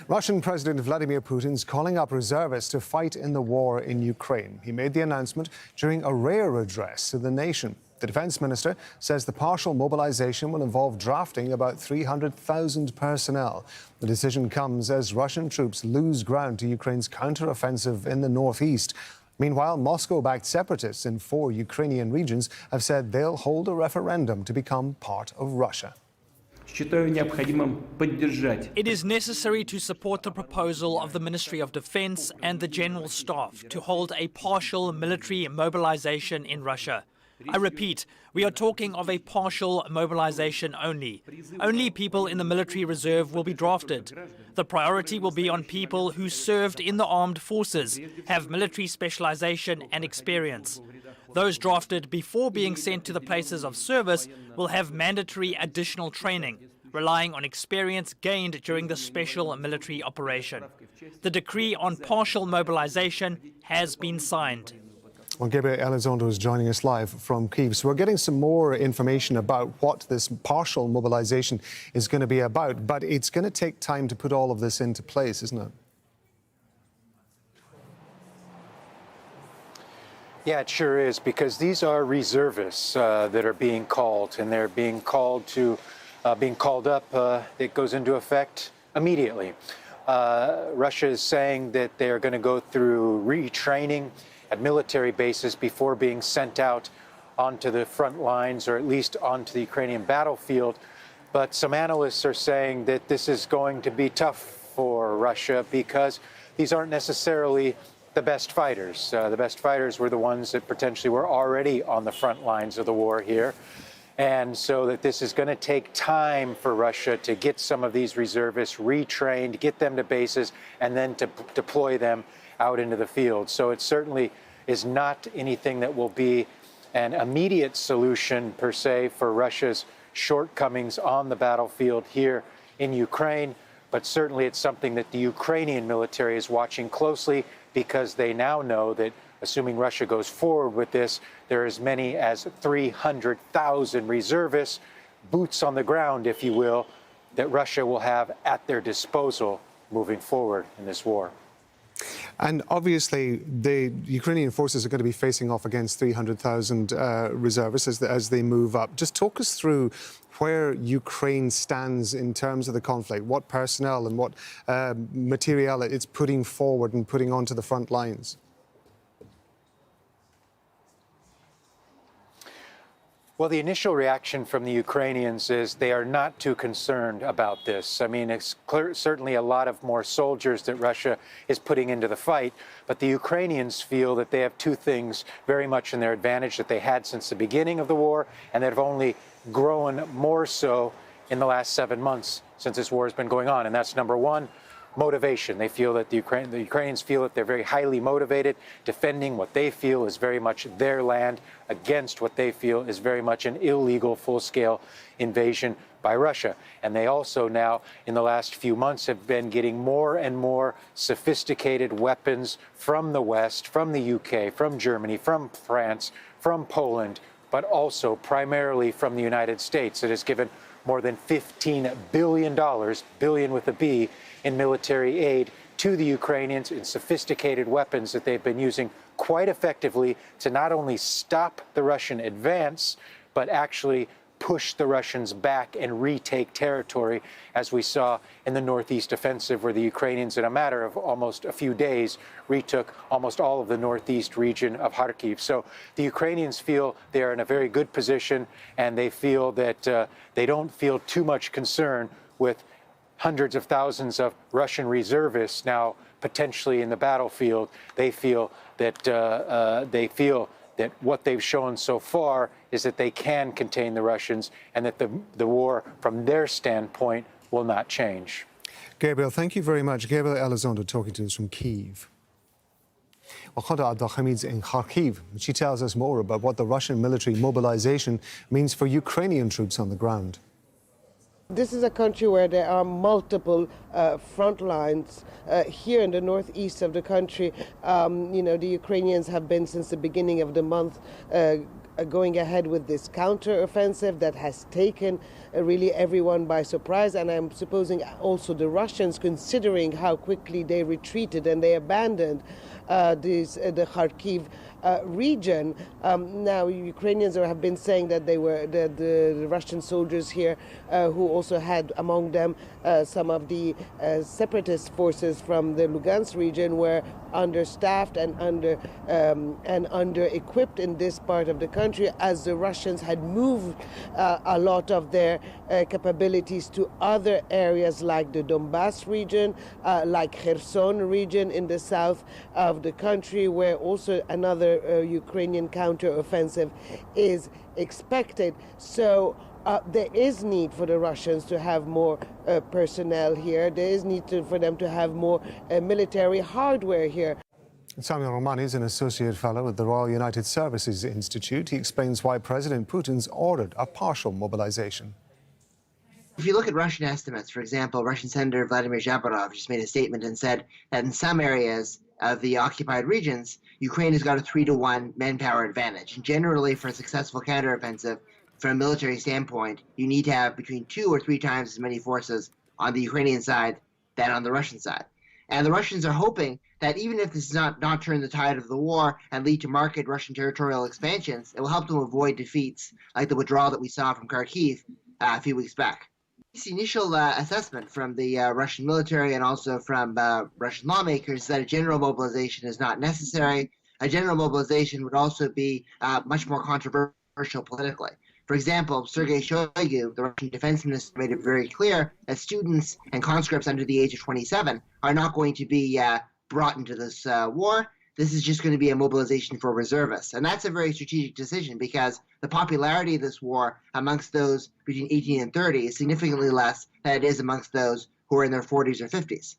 Russian President Vladimir Putin's calling up reservists to fight in the war in Ukraine. He made the announcement during a rare address to the nation. The defense minister says the partial mobilization will involve drafting about 300,000 personnel. The decision comes as Russian troops lose ground to Ukraine's counter-offensive in the northeast. Meanwhile, Moscow-backed separatists in 4 Ukrainian regions have said they'll hold a referendum to become part of Russia. It is necessary to support the proposal of the Ministry of Defense and the General Staff to hold a partial military mobilization in Russia. I repeat, we are talking of a partial mobilization only. Only people in the military reserve will be drafted. The priority will be on people who served in the armed forces, have military specialization and experience. Those drafted before being sent to the places of service will have mandatory additional training, relying on experience gained during the special military operation. The decree on partial mobilization has been signed. Well, Gabriel Elizondo is joining us live from Kyiv. So we're getting some more information about what this partial mobilization is going to be about, but it's going to take time to put all of this into place, isn't it? Yeah, it sure is, because these are reservists that are being called, and they're being called up. It goes into effect immediately. Russia is saying that they're going to go through retraining at military bases before being sent out onto the front lines, or at least onto the Ukrainian battlefield. But some analysts are saying that this is going to be tough for Russia because these aren't necessarily the best fighters. The best fighters were the ones that potentially were already on the front lines of the war here. And so that this is going to take time for Russia to get some of these reservists retrained, get them to bases, and then to deploy them out into the field. So it certainly is not anything that will be an immediate solution per se for Russia's shortcomings on the battlefield here in Ukraine, but certainly it's something that the Ukrainian military is watching closely, because they now know that assuming Russia goes forward with this, there are as many as 300,000 reservists, boots on the ground, if you will, that Russia will have at their disposal moving forward in this war. And obviously, the Ukrainian forces are going to be facing off against 300,000 reservists as they move up. Just talk us through where Ukraine stands in terms of the conflict, what personnel and what material it's putting forward and putting onto the front lines. Well, the initial reaction from the Ukrainians is they are not too concerned about this. I mean, it's certainly a lot of more soldiers that Russia is putting into the fight, but the Ukrainians feel that they have two things very much in their advantage that they had since the beginning of the war, and that have only grown more so in the last 7 months since this war has been going on. And that's number one, motivation. They feel that the Ukrainians feel that they're very highly motivated, defending what they feel is very much their land against what they feel is very much an illegal full-scale invasion by Russia. And they also now, in the last few months, have been getting more and more sophisticated weapons from the West, from the UK, from Germany, from France, from Poland, but also primarily from the United States. It has given more than $15 billion, billion with a B, in military aid to the Ukrainians in sophisticated weapons that they've been using quite effectively to not only stop the Russian advance, but actually push the Russians back and retake territory, as we saw in the Northeast offensive, where the Ukrainians, in a matter of almost a few days, retook almost all of the Northeast region of Kharkiv. So the Ukrainians feel they are in a very good position, and they feel that they don't feel too much concern with hundreds of thousands of Russian reservists now potentially in the battlefield. They feel that what they've shown so far is that they can contain the Russians, and that the war, from their standpoint, will not change. Gabriel, thank you very much. Gabriel Elizondo talking to us from Kyiv. Well, Hamid's in Kharkiv. She tells us more about what the Russian military mobilization means for Ukrainian troops on the ground. This is a country where there are multiple front lines. Here in the northeast of the country, the Ukrainians have been, since the beginning of the month, going ahead with this counter-offensive that has taken really everyone by surprise, and I'm supposing also the Russians, considering how quickly they retreated and they abandoned the Kharkiv region. Now, Ukrainians have been saying that they were the Russian soldiers here, who also had among them some of the separatist forces from the Lugansk region, were understaffed and under-equipped in this part of the country, as the Russians had moved a lot of their capabilities to other areas like the Donbass region, like Kherson region in the south of the country, where also another Ukrainian counter-offensive is expected. So there is need for the Russians to have more personnel here. There is need for them to have more military hardware here. Samuel Romani is an associate fellow at the Royal United Services Institute. He explains why President Putin's ordered a partial mobilization. If you look at Russian estimates, for example, Russian Senator Vladimir Zhabarov just made a statement and said that in some areas of the occupied regions, Ukraine has got a 3-to-1 manpower advantage. And generally, for a successful counteroffensive, from a military standpoint, you need to have between 2 or 3 times as many forces on the Ukrainian side than on the Russian side. And the Russians are hoping that even if this does not turn the tide of the war and lead to marked Russian territorial expansions, it will help them avoid defeats like the withdrawal that we saw from Kharkiv a few weeks back. This initial assessment from the Russian military and also from Russian lawmakers is that a general mobilization is not necessary. A general mobilization would also be much more controversial politically. For example, Sergei Shoigu, the Russian defense minister, made it very clear that students and conscripts under the age of 27 are not going to be brought into this war. This is just going to be a mobilization for reservists. And that's a very strategic decision because the popularity of this war amongst those between 18 and 30 is significantly less than it is amongst those who are in their 40s or 50s.